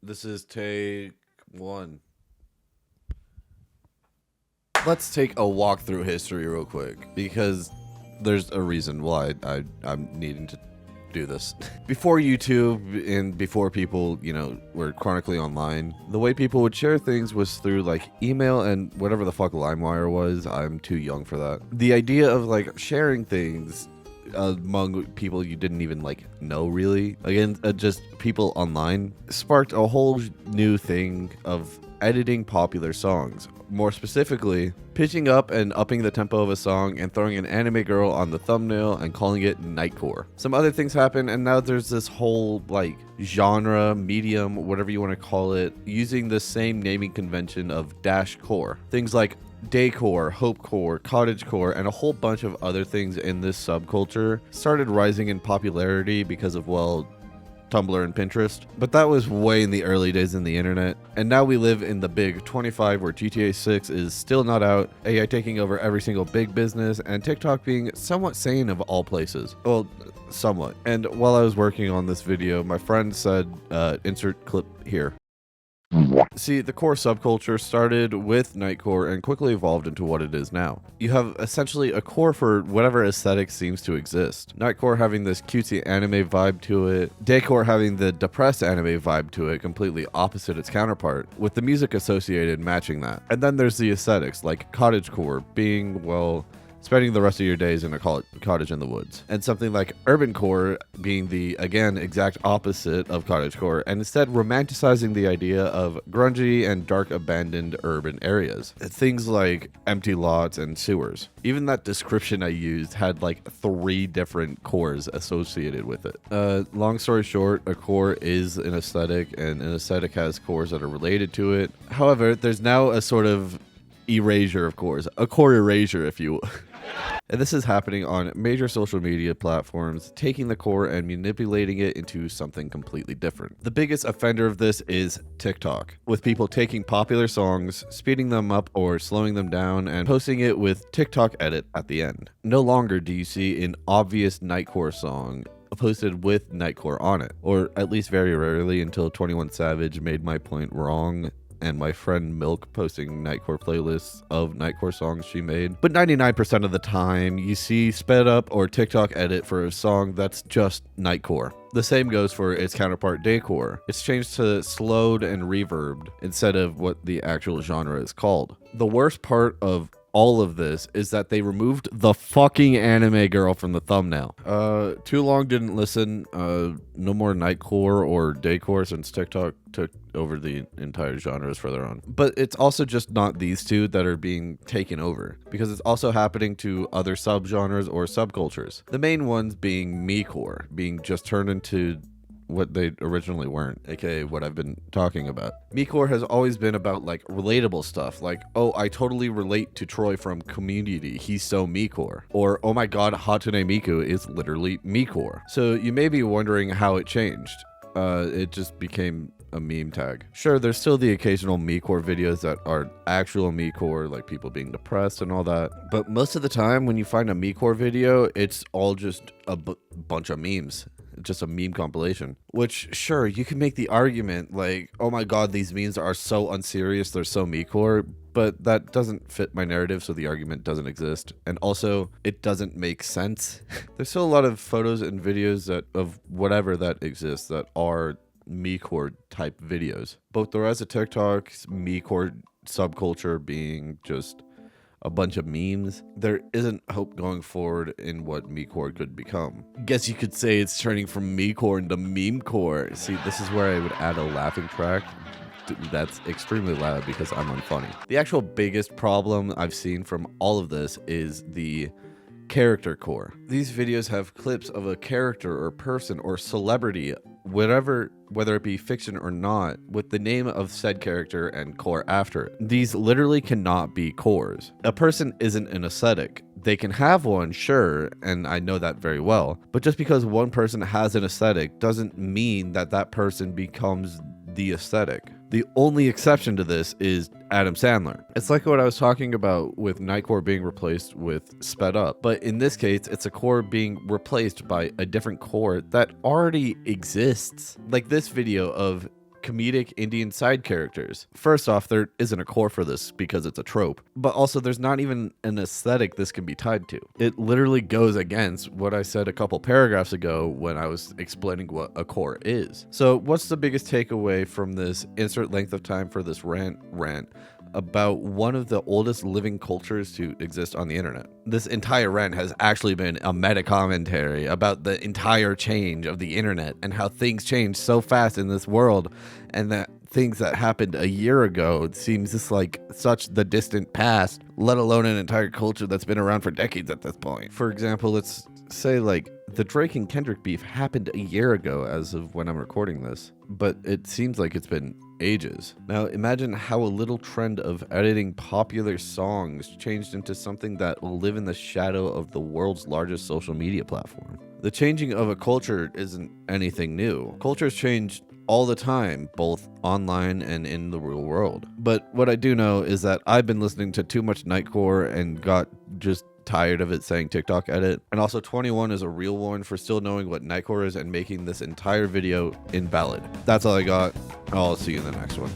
This is take one. Let's take a walk through history real quick, because there's a reason why I'm needing to do this. Before YouTube and before people, were chronically online, the way people would share things was through like email and whatever the fuck LimeWire was. I'm too young for that. The idea of like sharing things among people you didn't even know really, again, just people online, sparked a whole new thing of editing popular songs. More specifically, pitching up and upping the tempo of a song and throwing an anime girl on the thumbnail and calling it nightcore. Some other things happen, and now there's this whole genre, medium, whatever you want to call it, using the same naming convention of dash core. Things like daycore, hopecore, cottagecore, and a whole bunch of other things in this subculture started rising in popularity because of, Tumblr and Pinterest. But that was way in the early days in the internet, and now we live in the big 25 where GTA 6 is still not out, AI taking over every single big business, and TikTok being somewhat sane of all places. Well, somewhat. And while I was working on this video, my friend said, insert clip here. See, the core subculture started with nightcore and quickly evolved into what it is now. You have essentially a core for whatever aesthetic seems to exist. Nightcore having this cutesy anime vibe to it, daycore having the depressed anime vibe to it, completely opposite its counterpart, with the music associated matching that. And then there's the aesthetics, like cottagecore being, spending the rest of your days in a cottage in the woods. And something like urban core being the, again, exact opposite of cottagecore, and instead romanticizing the idea of grungy and dark abandoned urban areas. Things like empty lots and sewers. Even that description I used had 3 different cores associated with it. Long story short, a core is an aesthetic, and an aesthetic has cores that are related to it. However, there's now a sort of erasure of cores, a core erasure, if you will. And this is happening on major social media platforms, taking the core and manipulating it into something completely different. The biggest offender of this is TikTok, with people taking popular songs, speeding them up or slowing them down, and posting it with TikTok edit at the end. No longer do you see an obvious nightcore song posted with nightcore on it, or at least very rarely until 21 Savage made My Point wrong, and my friend Milk posting nightcore playlists of nightcore songs she made. But 99% of the time, you see sped up or TikTok edit for a song that's just nightcore. The same goes for its counterpart daycore. It's changed to slowed and reverbed instead of what the actual genre is called. The worst part of all of this is that they removed the fucking anime girl from the thumbnail. Too long didn't listen. No more nightcore or daycore since TikTok took over the entire genres further on. But it's also just not these two that are being taken over, because it's also happening to other subgenres or subcultures. The main ones being mecore, being just turned into what they originally weren't, aka what I've been talking about. Mecore has always been about relatable stuff, oh, I totally relate to Troy from Community, he's so mecore, or oh my god, Hatsune Miku is literally mecore. So you may be wondering how it changed. It just became a meme tag. Sure, there's still the occasional mecore videos that are actual mecore, like people being depressed and all that, but most of the time when you find a mecore video, it's all just a bunch of memes. Just a meme compilation, which sure, you can make the argument oh my god, these memes are so unserious, they're so mecore, but that doesn't fit my narrative, so the argument doesn't exist. And also, it doesn't make sense. There's still a lot of photos and videos of whatever that exists that are mecore type videos. Both the rise of TikTok's mecore subculture being just a bunch of memes, there isn't hope going forward in what mecore could become. Guess you could say it's turning from mecore into memecore. See, this is where I would add a laughing track that's extremely loud because I'm unfunny. The actual biggest problem I've seen from all of this is the character core. These videos have clips of a character or person or celebrity, whatever, whether it be fiction or not, with the name of said character and core after it. These literally cannot be cores. A person isn't an aesthetic. They can have one, sure, and I know that very well, but just because one person has an aesthetic doesn't mean that that person becomes the aesthetic. The only exception to this is Adam Sandler. It's like what I was talking about with nightcore being replaced with sped up, but in this case, it's a core being replaced by a different core that already exists. Like this video of comedic Indian side characters. First off, there isn't a core for this because it's a trope, but also there's not even an aesthetic this can be tied to. It literally goes against what I said a couple paragraphs ago when I was explaining what a core is. So what's the biggest takeaway from this insert length of time for this rant about one of the oldest living cultures to exist on the internet? This entire rant has actually been a meta commentary about the entire change of the internet and how things change so fast in this world, and that things that happened a year ago seems just like such the distant past, let alone an entire culture that's been around for decades at this point. For example, let's say like the Drake and Kendrick beef happened a year ago as of when I'm recording this, but it seems like it's been ages. Now imagine how a little trend of editing popular songs changed into something that will live in the shadow of the world's largest social media platform. The changing of a culture isn't anything new. Cultures change all the time, both online and in the real world. But what I do know is that I've been listening to too much nightcore and got just tired of it saying TikTok edit. And also 21 is a real one for still knowing what nightcore is and making this entire video invalid. That's all I got. I'll see you in the next one.